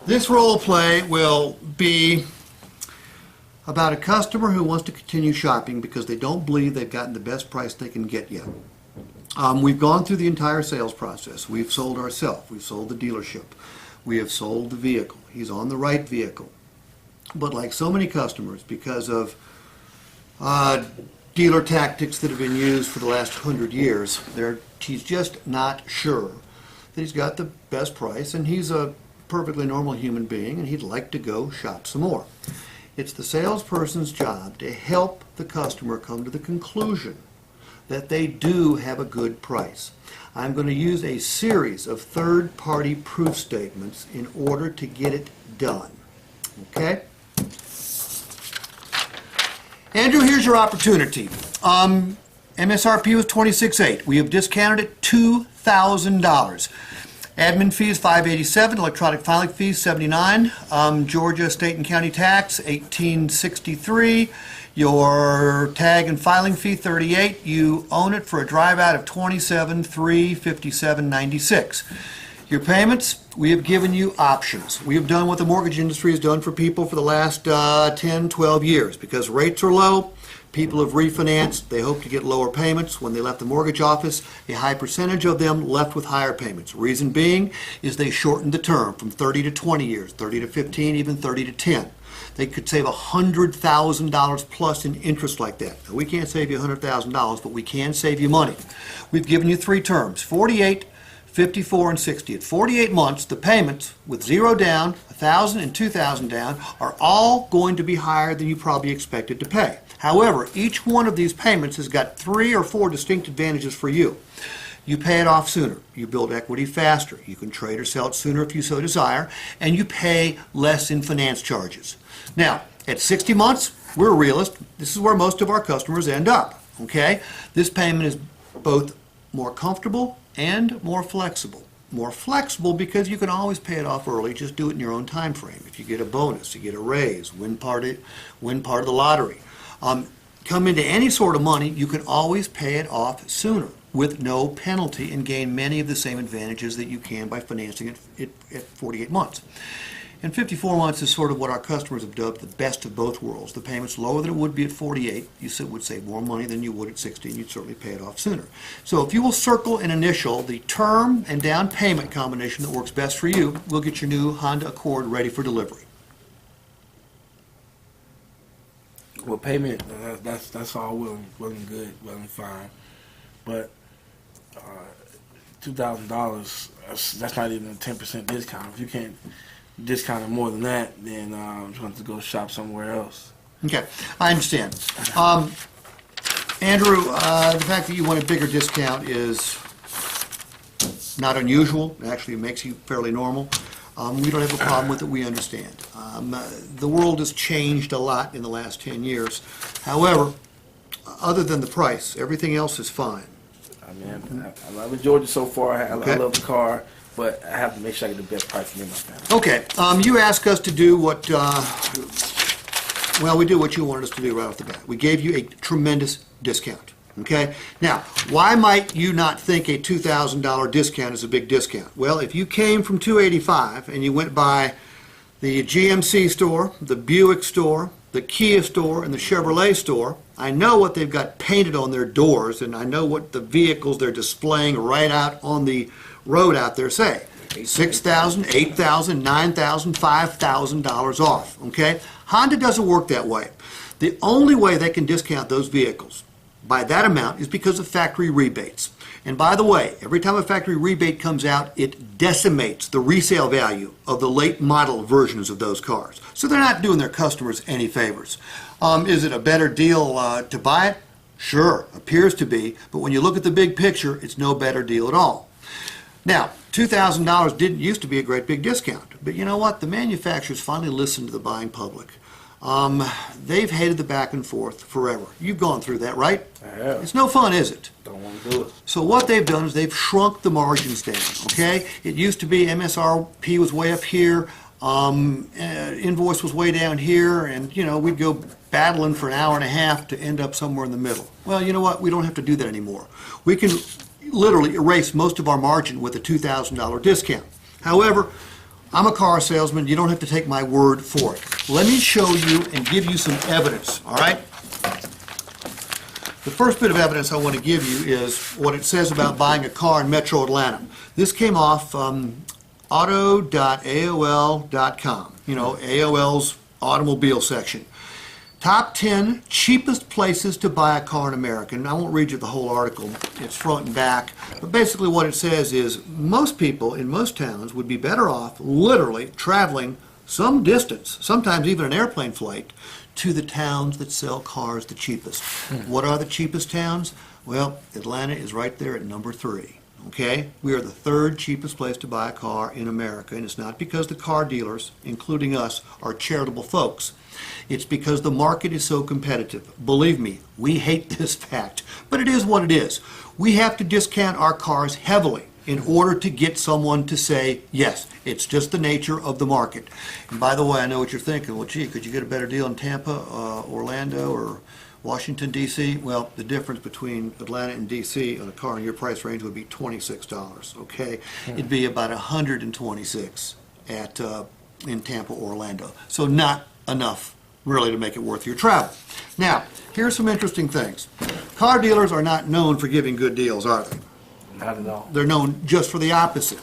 This role play will be about a customer who wants to continue shopping because they don't believe they've gotten the best price they can get yet. We've gone through the entire sales process. We've sold ourselves. We've sold the dealership. We have sold the vehicle. He's on the right vehicle. But like so many customers, because of dealer tactics that have been used for the last 100 years, he's just not sure that he's got the best price, and he's a perfectly normal human being, and he'd like to go shop some more. It's the salesperson's job to help the customer come to the conclusion that they do have a good price. I'm going to use a series of third-party proof statements in order to get it done. Okay? Andrew, here's your opportunity. MSRP was $26,800. We have discounted it $2,000. Admin fees $587, electronic filing fees $79, Georgia state and county tax $1863, your tag and filing fee $38. You own it for a drive out of $27,357.96. Your payments, we have given you options. We have done what the mortgage industry has done for people for the last 10, 12 years. Because rates are low, people have refinanced. They hope to get lower payments. When they left the mortgage office, a high percentage of them left with higher payments. Reason being is they shortened the term from 30 to 20 years, 30 to 15, even 30 to 10. They could save $100,000 plus in interest like that. Now, we can't save you $100,000, but we can save you money. We've given you three terms, 48, 54, and 60. At 48 months, the payments with zero down, $1,000 and $2,000 down, are all going to be higher than you probably expected to pay. However, each one of these payments has got 3 or 4 distinct advantages for you. You pay it off sooner. You build equity faster. You can trade or sell it sooner if you so desire, and you pay less in finance charges. Now, at 60 months, we're a realist. This is where most of our customers end up. Okay? This payment is both more comfortable and more flexible. More flexible because you can always pay it off early. Just do it in your own time frame. If you get a bonus, you get a raise, win part of the lottery. Come into any sort of money, you can always pay it off sooner with no penalty and gain many of the same advantages that you can by financing it at 48 months. And 54 months is sort of what our customers have dubbed the best of both worlds. The payment's lower than it would be at 48. You would save more money than you would at 60, and you'd certainly pay it off sooner. So if you will circle and initial the term and down payment combination that works best for you, we'll get your new Honda Accord ready for delivery. Well, payment, that's all well and good, well and fine. But $2,000, that's not even a 10% discount. If you can't discount it more than that, then I'm trying to go shop somewhere else. Okay, I understand. Andrew, the fact that you want a bigger discount is not unusual. It actually makes you fairly normal. We don't have a problem with it. We understand. The world has changed a lot in the last 10 years. However, other than the price, everything else is fine. I mean, I love Georgia so far. I love the car, but I have to make sure I get the best price for me and my family. Okay. You asked us to do what, well, we did what you wanted us to do right off the bat. We gave you a tremendous discount. Okay? Now, why might you not think a $2,000 discount is a big discount? Well, if you came from $285 and you went by the GMC store, the Buick store, the Kia store, and the Chevrolet store, I know what they've got painted on their doors, and I know what the vehicles they're displaying right out on the road out there say. $6,000, $8,000, $9,000, $5,000 off. Okay? Honda doesn't work that way. The only way they can discount those vehicles by that amount is because of factory rebates. And by the way, every time a factory rebate comes out, it decimates the resale value of the late model versions of those cars. So they're not doing their customers any favors. Is it a better deal to buy it? Sure, appears to be, but when you look at the big picture, it's no better deal at all. Now, $2,000 didn't used to be a great big discount, but you know what? The manufacturers finally listened to the buying public. They've hated the back and forth forever. You've gone through that, right? I have. It's no fun, is it? Don't want to do it. So what they've done is they've shrunk the margins down, okay? It used to be MSRP was way up here, invoice was way down here, and, you know, we'd go battling for an hour and a half to end up somewhere in the middle. Well, you know what? We don't have to do that anymore. We can literally erase most of our margin with a $2,000 discount. However, I'm a car salesman. You don't have to take my word for it. Let me show you and give you some evidence, all right? The first bit of evidence I want to give you is what it says about buying a car in Metro Atlanta. This came off auto.aol.com, you know, AOL's automobile section. Top 10 cheapest places to buy a car in America. And I won't read you the whole article, it's front and back. But basically what it says is most people in most towns would be better off literally traveling some distance, sometimes even an airplane flight, to the towns that sell cars the cheapest. What are the cheapest towns? Well, Atlanta is right there at number 3. Okay? We are the 3rd cheapest place to buy a car in America, and it's not because the car dealers, including us, are charitable folks. It's because the market is so competitive. Believe me, we hate this fact, but it is what it is. We have to discount our cars heavily in order to get someone to say, yes, it's just the nature of the market. And by the way, I know what you're thinking. Well, gee, could you get a better deal in Tampa, Orlando, or Washington, D.C.? Well, the difference between Atlanta and D.C. on a car in your price range would be $26, okay? It'd be about $126 in Tampa, Orlando. So not enough, really, to make it worth your travel. Now, here's some interesting things. Car dealers are not known for giving good deals, are they? Not at all. They're known just for the opposite.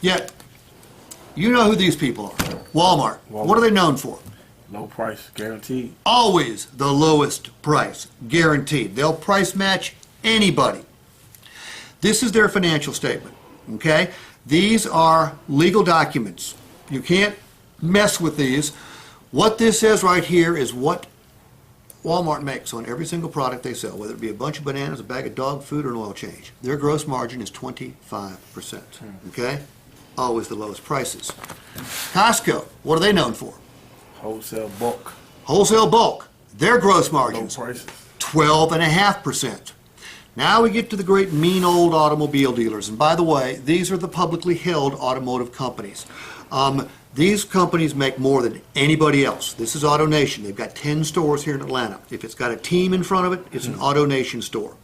Yet, you know who these people are. Walmart. What are they known for? Low price, guaranteed. Always the lowest price, guaranteed. They'll price match anybody. This is their financial statement, okay? These are legal documents. You can't mess with these. What this says right here is what Walmart makes on every single product they sell, whether it be a bunch of bananas, a bag of dog food, or an oil change. Their gross margin is 25%, okay? Always the lowest prices. Costco, what are they known for? Wholesale bulk. Wholesale bulk. Their gross Low margins, prices. 12.5%. Now we get to the great mean old automobile dealers. And by the way, these are the publicly held automotive companies. These companies make more than anybody else. This is AutoNation. They've got 10 stores here in Atlanta. If it's got a team in front of it, it's an AutoNation store.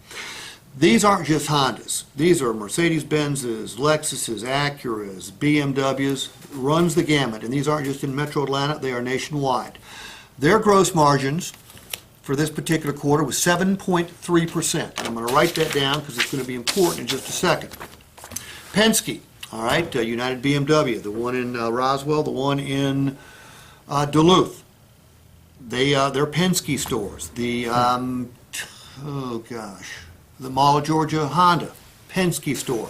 These aren't just Hondas. These are Mercedes-Benzes, Lexuses, Acuras, BMWs, runs the gamut. And these aren't just in Metro Atlanta, they are nationwide. Their gross margins for this particular quarter was 7.3%. I'm going to write that down because it's going to be important in just a second. Penske, all right, United BMW, the one in Roswell, the one in Duluth. They're Penske stores. The, the Mall of Georgia Honda, Penske store.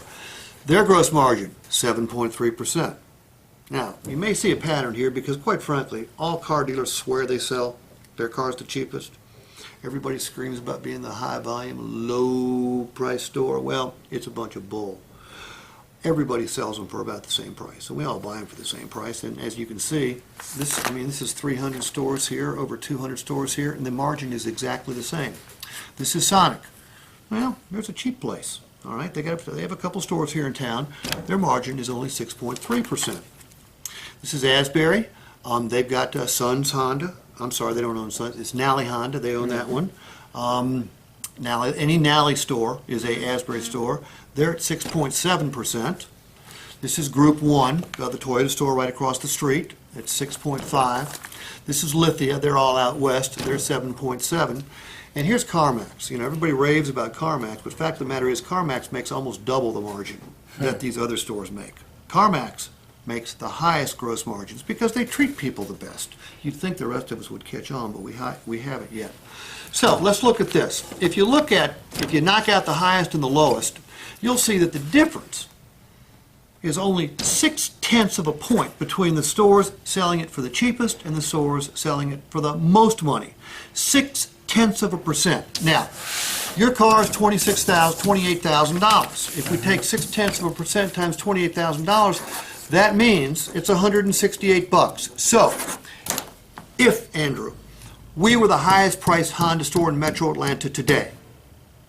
Their gross margin, 7.3%. Now, you may see a pattern here because, quite frankly, all car dealers swear they sell their cars the cheapest. Everybody screams about being the high volume, low price store. Well, it's a bunch of bull. Everybody sells them for about the same price, and we all buy them for the same price. And as you can see, this is 300 stores here, over 200 stores here, and the margin is exactly the same. This is Sonic. Well, there's a cheap place. All right, they have a couple stores here in town. Their margin is only 6.3%. This is Asbury. They've got Sons Honda. I'm sorry, they don't own Sons. It's Nally Honda. They own that one. Any Nally store is a Asbury store. They're at 6.7%. This is Group 1, the Toyota store right across the street at 6.5%. This is Lithia. They're all out west. They're 7.7%. And here's CarMax. You know, everybody raves about CarMax, but the fact of the matter is CarMax makes almost double the margin that these other stores make. CarMax makes the highest gross margins because they treat people the best. You'd think the rest of us would catch on, but we haven't yet. So let's look at this. If you knock out the highest and the lowest, you'll see that the difference is only 0.6 of a point between the stores selling it for the cheapest and the stores selling it for the most money. 0.6%. Now, your car is $28,000. If we take 0.6% times $28,000, that means it's $168. So, if, Andrew, we were the highest priced Honda store in Metro Atlanta today,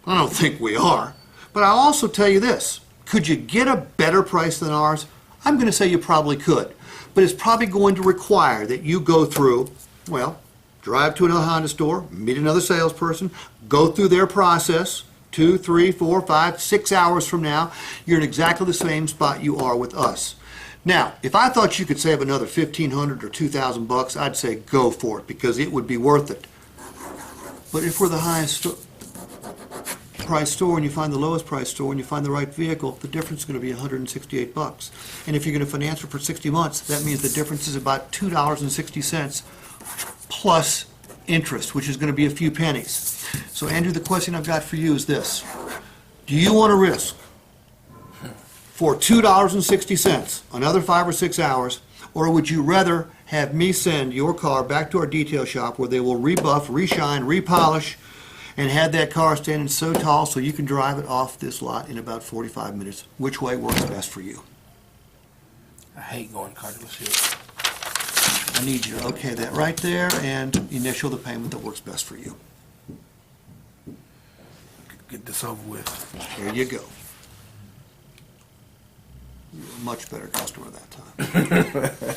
I don't think we are, but I'll also tell you this. Could you get a better price than ours? I'm going to say you probably could, but it's probably going to require that you go through, well, drive to another Honda store, meet another salesperson, go through their process, 2, 3, 4, 5, 6 hours from now, you're in exactly the same spot you are with us. Now, if I thought you could save another $1,500 or $2,000, I'd say go for it, because it would be worth it. But if we're the highest price store and you find the lowest price store and you find the right vehicle, the difference is going to be $168. And if you're going to finance it for 60 months, that means the difference is about $2.60 plus interest, which is going to be a few pennies. So Andrew, the question I've got for you is this. Do you want to risk for $2.60 another 5 or 6 hours, or would you rather have me send your car back to our detail shop where they will rebuff, reshine, repolish, and have that car standing so tall so you can drive it off this lot in about 45 minutes? Which way works best for you? I hate going to car dealership. I need you to okay that right there and initial the payment that works best for you. Get this over with. There you go. You're a much better customer that time.